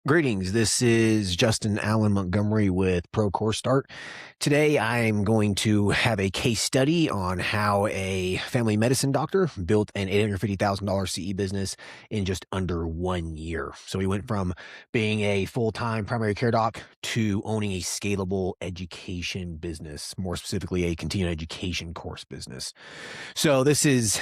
Greetings. This is Justin Allen Montgomery with ProCourseStart. Today, I'm going to have a case study on how a family medicine doctor built an $850,000 CE business in just under 1 year. So he went from being a full-time primary care doc to owning a scalable education business, more specifically a continuing education course business. So this is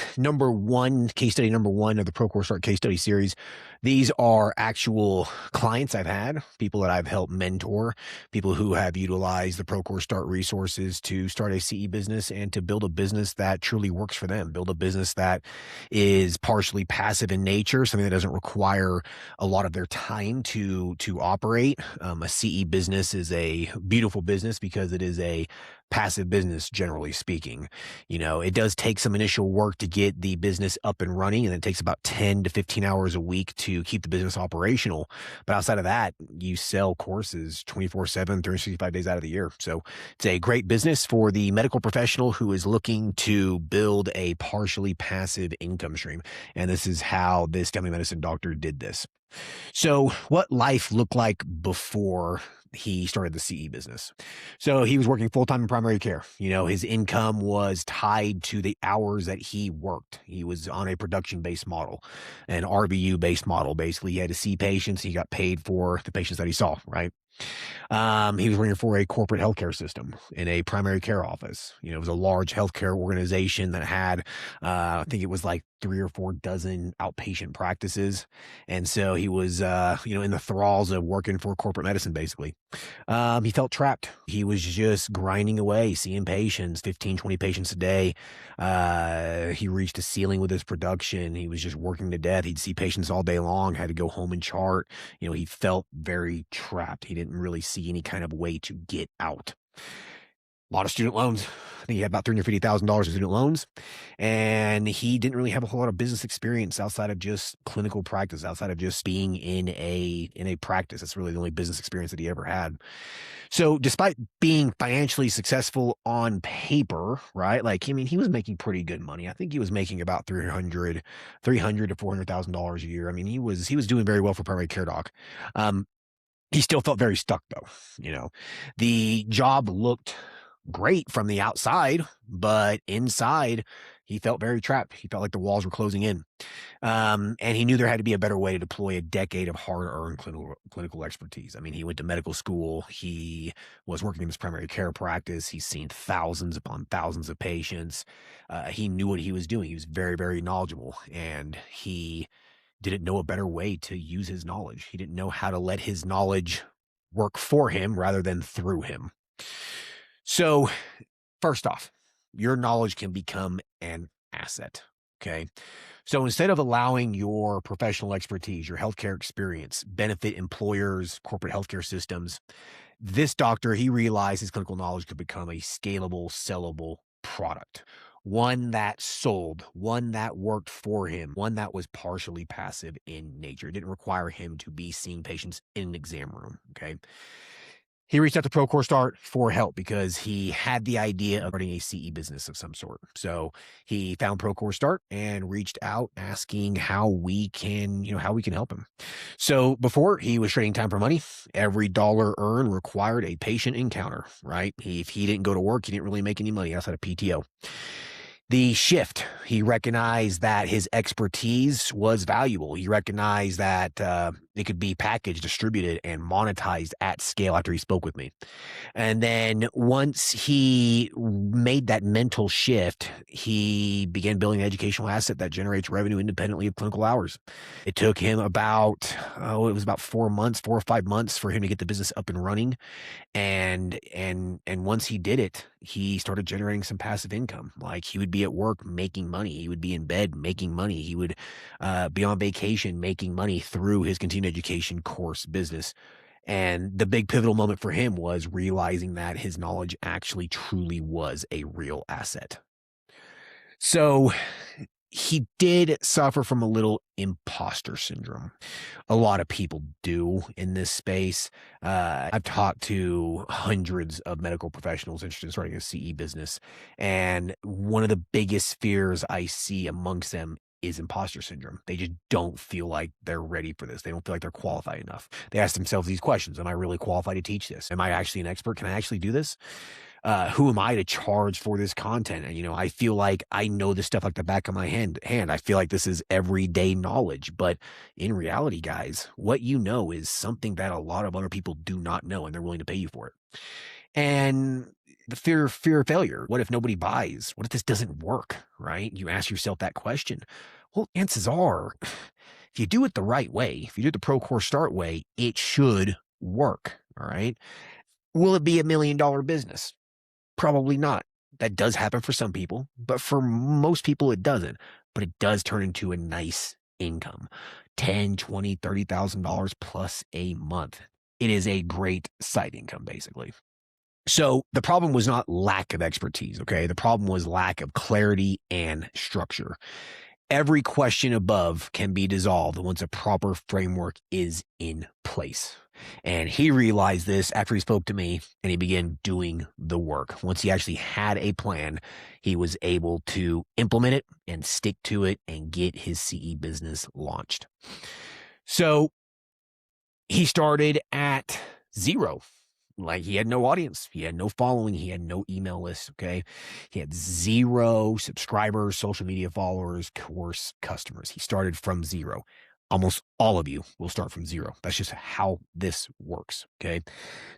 case study number one of the ProCourseStart case study series. These are actual clients I've had, people that I've helped mentor, people who have utilized the ProCourseStart resources to start a CE business and to build a business that truly works for them, build a business that is partially passive in nature, something that doesn't require a lot of their time to operate. A CE business is a beautiful business because it is a passive business, generally speaking. It does take some initial work to get the business up and running, and it takes about 10 to 15 hours a week to keep the business operational. But outside of that, you sell courses 24/7, 365 days out of the year. So it's a great business for the medical professional who is looking to build a partially passive income stream. And this is how this family medicine doctor did this. So what life looked like before he started the CE business. So he was working full-time in primary care. His income was tied to the hours that he worked. He was on a production-based model, an RVU-based model. Basically, he had to see patients. He got paid for the patients that he saw, right? He was working for a corporate healthcare system in a primary care office. It was a large healthcare organization that had, I think it was like 3 or 4 dozen outpatient practices. And so he was, in the thralls of working for corporate medicine, basically. He felt trapped. He was just grinding away, seeing patients, 15, 20 patients a day. He reached a ceiling with his production. He was just working to death. He'd see patients all day long, had to go home and chart. He felt very trapped. He didn't really see any kind of way to get out. A lot of student loans. I think he had about $350,000 in student loans, and he didn't really have a whole lot of business experience outside of just clinical practice, outside of just being in a practice. That's really the only business experience that he ever had. So despite being financially successful on paper, right? He was making pretty good money. I think he was making about $300 to $400,000 a year. He was doing very well for primary care doc. He still felt very stuck though. The job looked great from the outside, but inside he felt very trapped. He felt like the walls were closing in. And he knew there had to be a better way to deploy a decade of hard-earned clinical expertise. He went to medical school. He was working in his primary care practice. He's seen thousands upon thousands of patients. He knew what he was doing. He was very, very knowledgeable, and he didn't know a better way to use his knowledge. He didn't know how to let his knowledge work for him rather than through him. So first off, your knowledge can become an asset. Okay. So instead of allowing your professional expertise, your healthcare experience, benefit employers, corporate healthcare systems, this doctor, he realized his clinical knowledge could become a scalable, sellable product. One that sold, one that worked for him, one that was partially passive in nature. It didn't require him to be seeing patients in an exam room. Okay. He reached out to ProCourseStart for help because he had the idea of running a CE business of some sort. So he found ProCourseStart and reached out asking how we can help him. So before, he was trading time for money. Every dollar earned required a patient encounter, right? If he didn't go to work, he didn't really make any money outside of PTO. The shift, he recognized that his expertise was valuable. He recognized that it could be packaged, distributed, and monetized at scale after he spoke with me. And then once he made that mental shift, he began building an educational asset that generates revenue independently of clinical hours. It took him about 4 or 5 months for him to get the business up and running. And once he did it, he started generating some passive income. Like, he would be at work making money. He would be in bed making money. He would be on vacation making money through his continuing education course business. And the big pivotal moment for him was realizing that his knowledge actually truly was a real asset. So he did suffer from a little imposter syndrome. A lot of people do in this space. I've talked to hundreds of medical professionals interested in starting a CE business, and one of the biggest fears I see amongst them is imposter syndrome. They just don't feel like they're ready for this. They don't feel like they're qualified enough. They ask themselves these questions. Am I really qualified to teach this? Am I actually an expert? Can I actually do this? Who am I to charge for this content? And, I feel like I know this stuff like the back of my hand. I feel like this is everyday knowledge. But in reality, guys, what you know is something that a lot of other people do not know, and they're willing to pay you for it. And the fear of failure. What if nobody buys? What if this doesn't work, right? You ask yourself that question. Well, chances are, if you do it the right way, if you do it the ProCourseStart way, it should work, all right? Will it be $1 million business? Probably not. That does happen for some people, but for most people, it doesn't. But it does turn into a nice income, $10,000, $20,000, $30,000 plus a month. It is a great side income, basically. So the problem was not lack of expertise, okay? The problem was lack of clarity and structure. Every question above can be dissolved once a proper framework is in place. And he realized this after he spoke to me, and he began doing the work. Once he actually had a plan, he was able to implement it and stick to it and get his CE business launched. So he started at zero. Like, he had no audience. He had no following. He had no email list. Okay. He had 0 subscribers, social media followers, course customers. He started from 0. Almost all of you will start from 0. That's just how this works. Okay.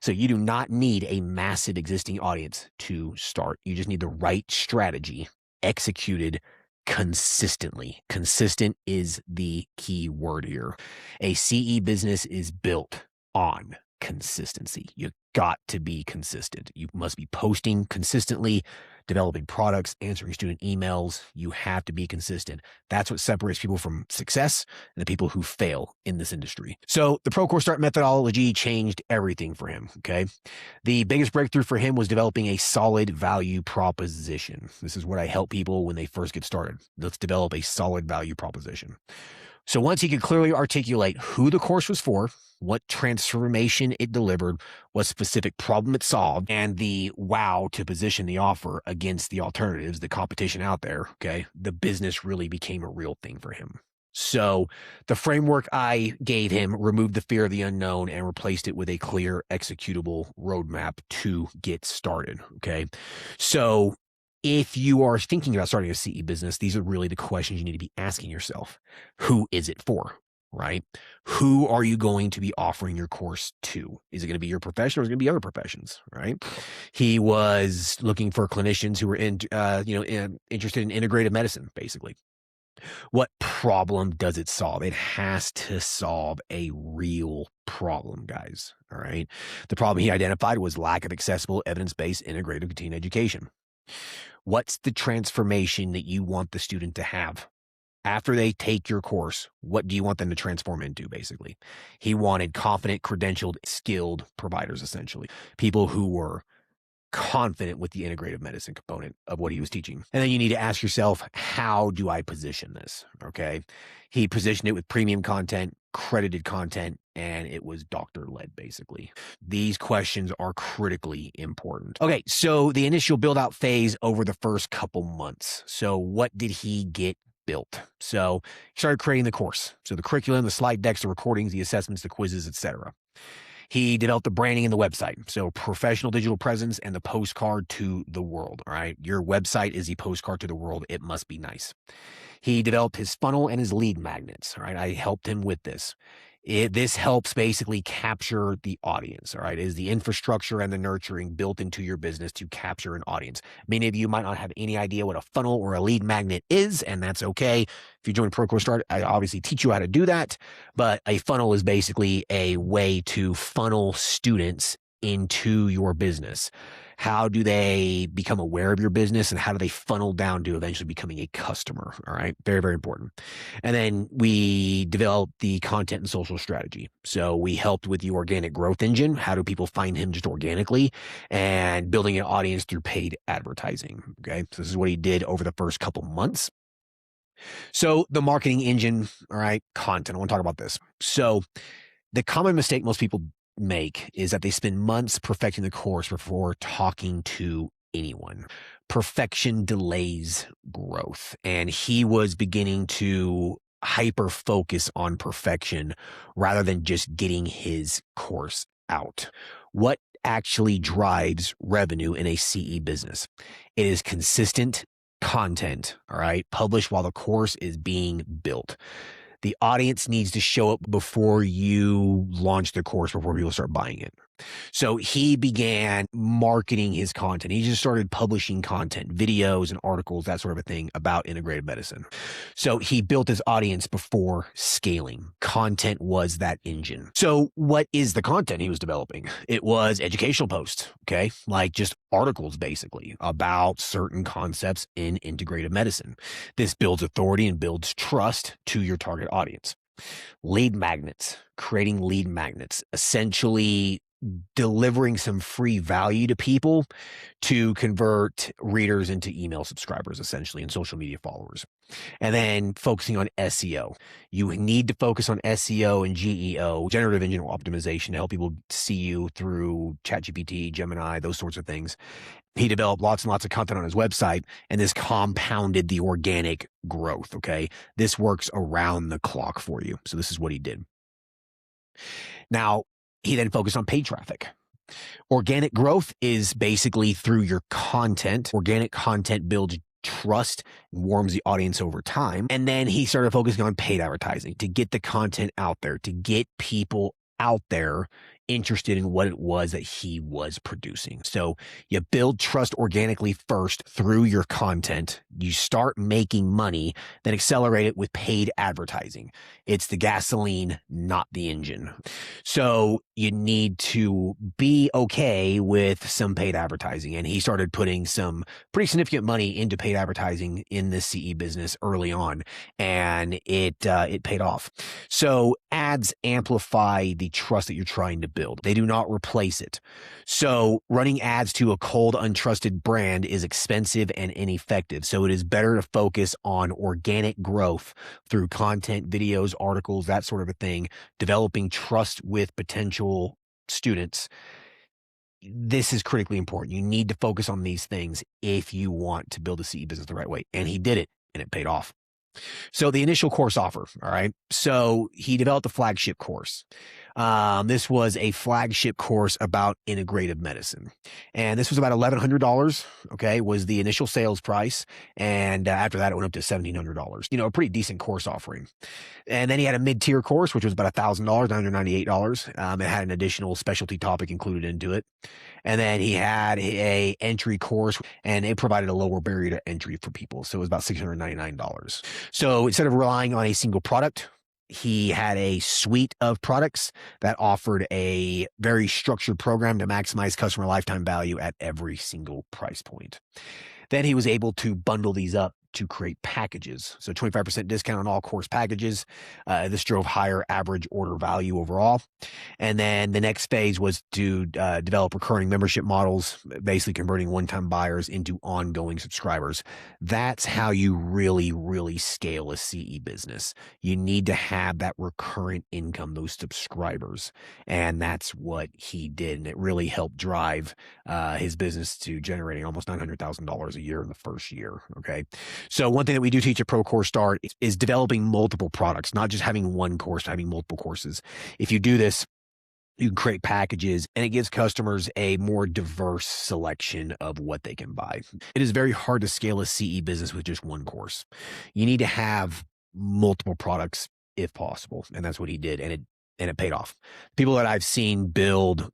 So you do not need a massive existing audience to start. You just need the right strategy executed consistently. Consistent is the key word here. A CE business is built on consistency. You got to be consistent. You must be posting consistently, developing products, answering student emails. You have to be consistent. That's what separates people from success and the people who fail in this industry. So the ProCourseStart methodology changed everything for him. Okay. The biggest breakthrough for him was developing a solid value proposition. This is what I help people when they first get started. Let's develop a solid value proposition. So once he could clearly articulate who the course was for, what transformation it delivered, what specific problem it solved, and the wow to position the offer against the alternatives, the competition out there, okay, the business really became a real thing for him. So the framework I gave him removed the fear of the unknown and replaced it with a clear executable roadmap to get started, okay? So if you are thinking about starting a CE business, these are really the questions you need to be asking yourself. Who is it for, right? Who are you going to be offering your course to? Is it going to be your profession or is it going to be other professions, right? He was looking for clinicians who were interested in integrative medicine, basically. What problem does it solve? It has to solve a real problem, guys, all right? The problem he identified was lack of accessible, evidence-based, integrative continuing education. What's the transformation that you want the student to have? After they take your course, what do you want them to transform into, basically? He wanted confident, credentialed, skilled providers, essentially. People who were confident with the integrative medicine component of what he was teaching. And then you need to ask yourself, how do I position this? Okay. He positioned it with premium content, credited content, and it was doctor-led, basically. These questions are critically important. Okay, so the initial build-out phase over the first couple months. So what did he get built? So he started creating the course. So the curriculum, the slide decks, the recordings, the assessments, the quizzes, etc. He developed the branding and the website. So professional digital presence and the postcard to the world. All right. Your website is the postcard to the world. It must be nice. He developed his funnel and his lead magnets. All right. I helped him with this. This helps basically capture the audience. All right. It is the infrastructure and the nurturing built into your business to capture an audience. Many of you might not have any idea what a funnel or a lead magnet is, and that's okay. If you join ProCourseStart, I obviously teach you how to do that. But a funnel is basically a way to funnel students into your business. How do they become aware of your business, and how do they funnel down to eventually becoming a customer? All right. Very, very important. And then we developed the content and social strategy. So we helped with the organic growth engine. How do people find him just organically, and building an audience through paid advertising? Okay. So this is what he did over the first couple months. So the marketing engine, all right, content. I want to talk about this. So the common mistake most people make is that they spend months perfecting the course before talking to anyone. Perfection delays growth. And he was beginning to hyper focus on perfection rather than just getting his course out. What actually drives revenue in a CE business? It is consistent content, all right, published while the course is being built. The audience needs to show up before you launch the course, before people start buying it. So he began marketing his content. He just started publishing content, videos and articles, that sort of a thing about integrative medicine. So he built his audience before scaling. Content was that engine. So what is the content he was developing? It was educational posts, okay? Like just articles basically about certain concepts in integrative medicine. This builds authority and builds trust to your target audience. Lead magnets, creating lead magnets, essentially delivering some free value to people to convert readers into email subscribers, essentially, and social media followers. And then focusing on SEO. You need to focus on SEO and GEO, generative engine optimization, to help people see you through ChatGPT, Gemini, those sorts of things. He developed lots and lots of content on his website, and this compounded the organic growth, okay? This works around the clock for you. So this is what he did. Now, he then focused on paid traffic. Organic growth is basically through your content. Organic content builds trust and warms the audience over time. And then he started focusing on paid advertising to get the content out there, to get people out there interested in what it was that he was producing. So you build trust organically first through your content. You start making money, then accelerate it with paid advertising. It's the gasoline, not the engine. So you need to be okay with some paid advertising. And he started putting some pretty significant money into paid advertising in this CE business early on, and it paid off. So ads amplify the trust that you're trying to build. They do not replace it. So running ads to a cold, untrusted brand is expensive and ineffective. So it is better to focus on organic growth through content, videos, articles, that sort of a thing, developing trust with potential students. This is critically important. You need to focus on these things if you want to build a CE business the right way. And he did it, and it paid off. So the initial course offer, all right. So he developed a flagship course. This was a flagship course about integrative medicine. And this was about $1,100, okay, was the initial sales price. And after that, it went up to $1,700, a pretty decent course offering. And then he had a mid-tier course, which was about $1,000, $998. It had an additional specialty topic included into it. And then he had a entry course, and it provided a lower barrier to entry for people. So it was about $699. So instead of relying on a single product, he had a suite of products that offered a very structured program to maximize customer lifetime value at every single price point. Then he was able to bundle these up to create packages. So 25% discount on all course packages. This drove higher average order value overall. And then the next phase was to develop recurring membership models, basically converting one-time buyers into ongoing subscribers. That's how you really, really scale a CE business. You need to have that recurrent income, those subscribers. And that's what he did. And it really helped drive his business to generating almost $900,000 a year in the first year. Okay. So one thing that we do teach at ProCourseStart is developing multiple products, not just having one course, having multiple courses. If you do this, you can create packages, and it gives customers a more diverse selection of what they can buy. It is very hard to scale a CE business with just one course. You need to have multiple products if possible, and that's what he did, and it paid off. People that I've seen build,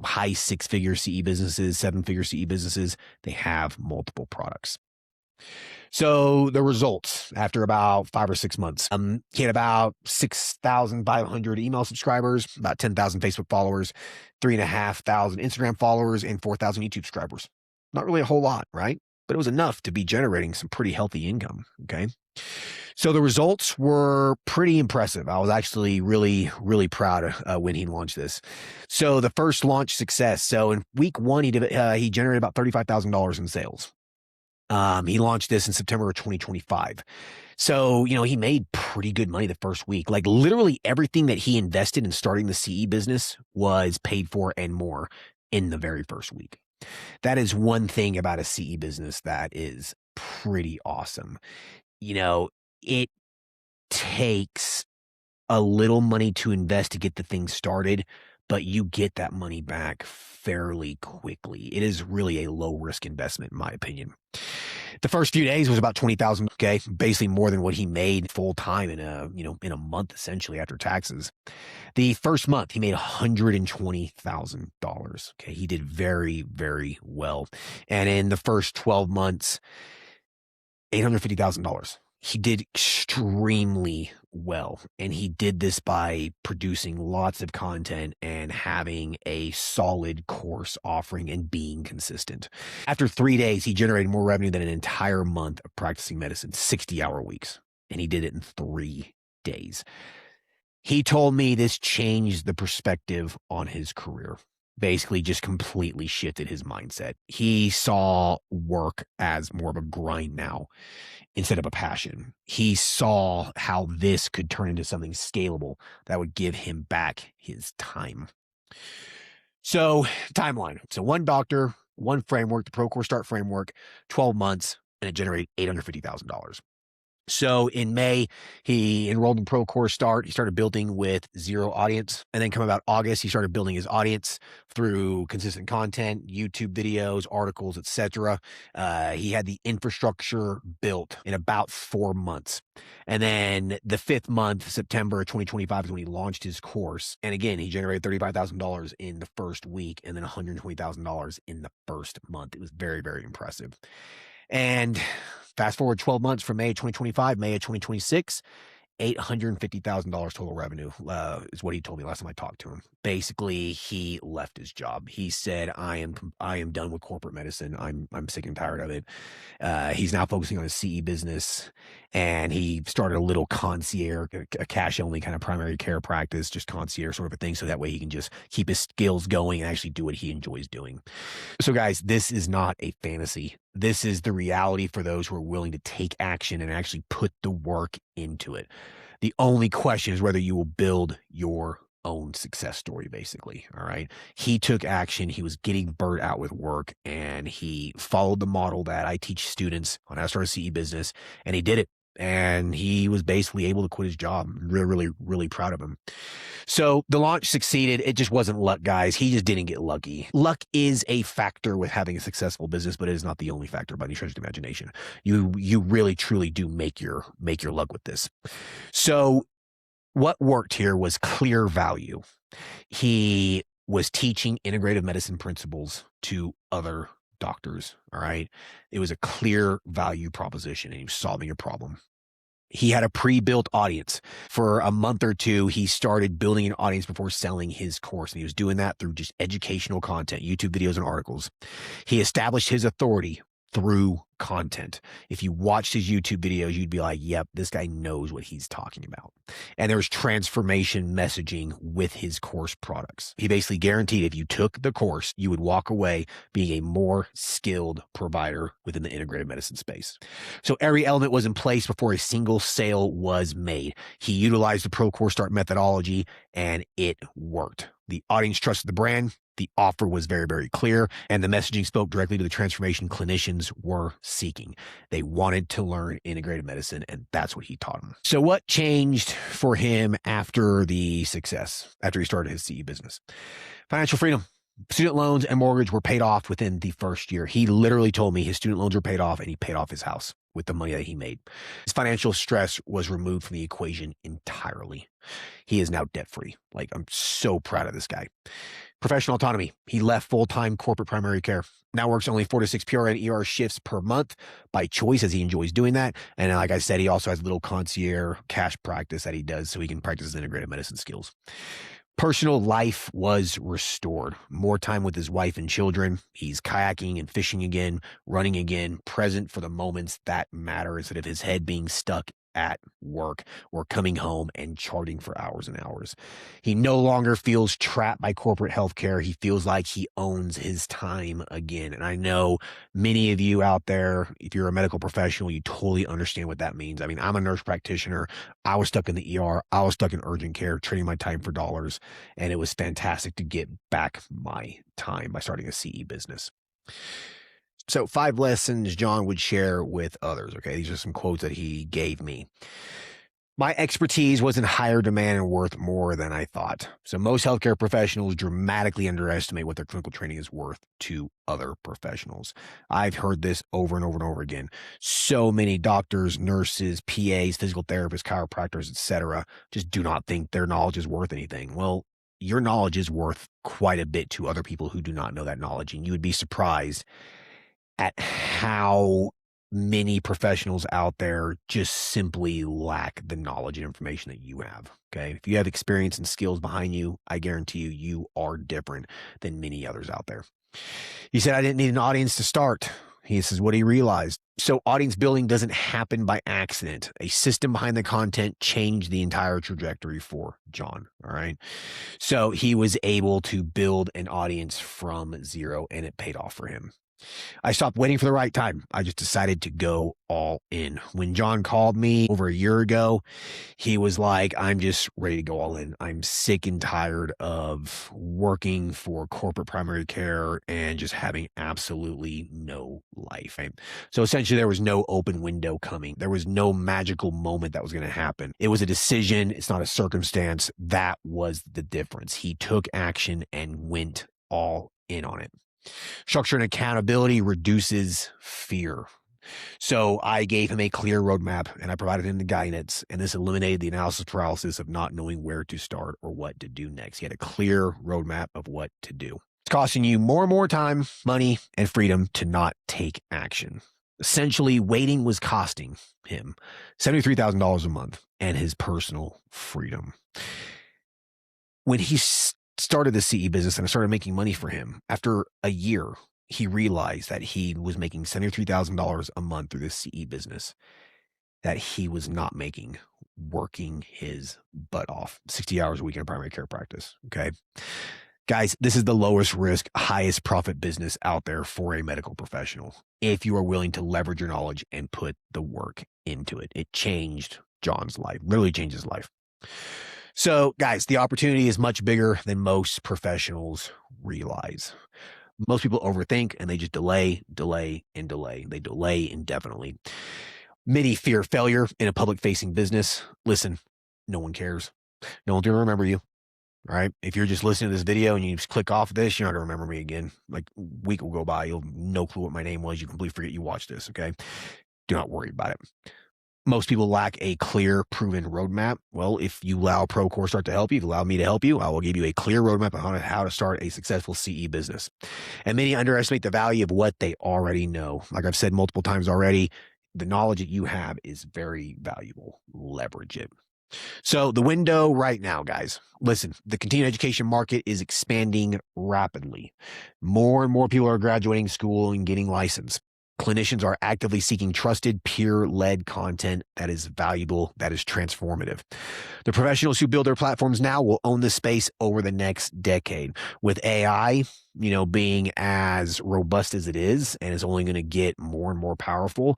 high six-figure CE businesses, seven-figure CE businesses, they have multiple products. So the results after about 5 or 6 months, he had about 6,500 email subscribers, about 10,000 Facebook followers, 3,500 Instagram followers, and 4,000 YouTube subscribers. Not really a whole lot, right? But it was enough to be generating some pretty healthy income. Okay. So the results were pretty impressive. I was actually really, really proud when he launched this. So the first launch success. So in week 1, he generated about $35,000 in sales. He launched this in September of 2025. So, he made pretty good money the first week. Like literally everything that he invested in starting the CE business was paid for and more in the very first week. That is one thing about a CE business that is pretty awesome. You know, it takes a little money to invest to get the thing started, but you get that money back fairly quickly. It is really a low risk investment, in my opinion. The first few days was about 20,000. Okay. Basically more than what he made full time in a month, essentially after taxes. The first month he made $120,000. Okay. He did very, very well. And in the first 12 months, $850,000. He did extremely well. And he did this by producing lots of content and having a solid course offering and being consistent. After 3 days, he generated more revenue than an entire month of practicing medicine, 60-hour weeks. And he did it in 3 days. He told me this changed the perspective on his career. Basically, just completely shifted his mindset. He saw work as more of a grind now instead of a passion. He saw how this could turn into something scalable that would give him back his time. So, timeline. So, one doctor, one framework, the ProCourseStart framework, 12 months, and it generated $850,000. So in May, he enrolled in ProCourseStart. He started building with zero audience. And then come about August, he started building his audience through consistent content, YouTube videos, articles, etc. He had the infrastructure built in about 4 months. And then the fifth month, September 2025, is when he launched his course. And again, he generated $35,000 in the first week and then $120,000 in the first month. It was very, very impressive. And fast forward 12 months from May of 2025, May of 2026, $850,000 total revenue is what he told me last time I talked to him. Basically, he left his job. He said, I am done with corporate medicine. I'm sick and tired of it. He's now focusing on his CE business, and he started a little concierge, a cash only kind of primary care practice, just concierge sort of a thing. So that way he can just keep his skills going and actually do what he enjoys doing. So guys, this is not a fantasy. This is the reality for those who are willing to take action and actually put the work into it. The only question is whether you will build your own success story, basically. All right. He took action. He was getting burnt out with work, and he followed the model that I teach students on how to start a CE business, and he did it. And he was basically able to quit his job. Really, really, really proud of him. So the launch succeeded. It just wasn't luck, guys. He just didn't get lucky. Luck is a factor with having a successful business, but it is not the only factor by any stretch of the imagination. You really, truly do make your luck with this. So what worked here was clear value. He was teaching integrative medicine principles to other doctors. All right. It was a clear value proposition, and he was solving a problem. He had a pre-built audience. For a month or two, he started building an audience before selling his course. And he was doing that through just educational content, YouTube videos and articles. He established his authority through content. If you watched his YouTube videos, you'd be like, yep, this guy knows what he's talking about. And there was transformation messaging with his course products. He basically guaranteed if you took the course, you would walk away being a more skilled provider within the integrative medicine space. So every element was in place before a single sale was made. He utilized the ProCourseStart methodology, and it worked. The audience trusted the brand. The offer was very, very clear, and the messaging spoke directly to the transformation clinicians were seeking. They wanted to learn integrative medicine, and that's what he taught them. So what changed for him after the success, after he started his CE business? Financial freedom. Student loans and mortgage were paid off within the first year. He literally told me his student loans were paid off, and he paid off his house with the money that he made. His financial stress was removed from the equation entirely. He is now debt-free. Like, I'm so proud of this guy. Professional autonomy. He left full-time corporate primary care. Now works only 4 to 6 PRN ER shifts per month by choice, as he enjoys doing that. And like I said, he also has a little concierge cash practice that he does so he can practice his integrative medicine skills. Personal life was restored. More time with his wife and children. He's kayaking and fishing again, running again, present for the moments that matter instead of his head being stuck at work or coming home and charting for hours and hours. He no longer feels trapped by corporate healthcare. He feels like he owns his time again. And I know many of you out there, if you're a medical professional, you totally understand what that means. I mean, I'm a nurse practitioner. I was stuck in the ER. I was stuck in urgent care, trading my time for dollars. And it was fantastic to get back my time by starting a CE business. So 5 lessons John would share with others. Okay. These are some quotes that he gave me. My expertise was in higher demand and worth more than I thought. So most healthcare professionals dramatically underestimate what their clinical training is worth to other professionals. I've heard this over and over and over again. So many doctors, nurses, PAs, physical therapists, chiropractors, etc., just do not think their knowledge is worth anything. Well, your knowledge is worth quite a bit to other people who do not know that knowledge, and you would be surprised at how many professionals out there just simply lack the knowledge and information that you have. Okay. If you have experience and skills behind you, I guarantee you, you are different than many others out there. He said, I didn't need an audience to start. This is what he realized. So audience building doesn't happen by accident. A system behind the content changed the entire trajectory for John. All right. So he was able to build an audience from zero, and it paid off for him. I stopped waiting for the right time. I just decided to go all in. When John called me over a year ago, he was like, I'm just ready to go all in. I'm sick and tired of working for corporate primary care and just having absolutely no life. Right? So essentially, there was no open window coming. There was no magical moment that was going to happen. It was a decision. It's not a circumstance. That was the difference. He took action and went all in on it. Structure and accountability reduces fear. So I gave him a clear roadmap and I provided him the guidance, and this eliminated the analysis paralysis of not knowing where to start or what to do next. He had a clear roadmap of what to do. It's costing you more and more time, money, and freedom to not take action. Essentially, waiting was costing him $73,000 a month and his personal freedom. When he started the CE business and I started making money for him, after a year, he realized that he was making $73,000 a month through this CE business that he was not making working his butt off 60 hours a week in a primary care practice. Okay. Guys, this is the lowest risk, highest profit business out there for a medical professional. If you are willing to leverage your knowledge and put the work into it, it changed John's life, literally changed his life. So guys, the opportunity is much bigger than most professionals realize. Most people overthink and they just delay. They delay indefinitely. Many fear failure in a public facing business. Listen, no one cares. No one's going to remember you. All right. If you're just listening to this video and you just click off this, you're not going to remember me again. Like a week will go by. You'll have no clue what my name was. You completely forget you watched this. Okay. Do not worry about it. Most people lack a clear, proven roadmap. Well, if you allow ProCourseStart to help you, if you allow me to help you, I will give you a clear roadmap on how to start a successful CE business. And many underestimate the value of what they already know. Like I've said multiple times already, the knowledge that you have is very valuable. Leverage it. So the window right now, guys, listen, the continuing education market is expanding rapidly. More and more people are graduating school and getting licensed. Clinicians are actively seeking trusted, peer-led content that is valuable, that is transformative. The professionals who build their platforms now will own this space over the next decade. With AI, being as robust as it is, and is only going to get more and more powerful,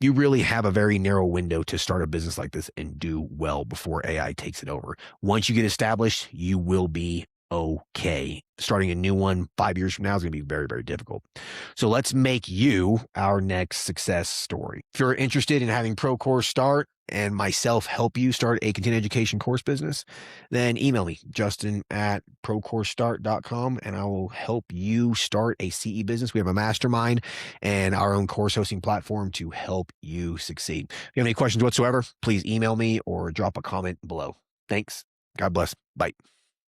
you really have a very narrow window to start a business like this and do well before AI takes it over. Once you get established, you will be okay. Starting a new one 5 years from now is going to be very, very difficult. So let's make you our next success story. If you're interested in having ProCourseStart and myself help you start a continuing education course business, then email me, justin@ProCourseStart.com, and I will help you start a CE business. We have a mastermind and our own course hosting platform to help you succeed. If you have any questions whatsoever, please email me or drop a comment below. Thanks. God bless. Bye.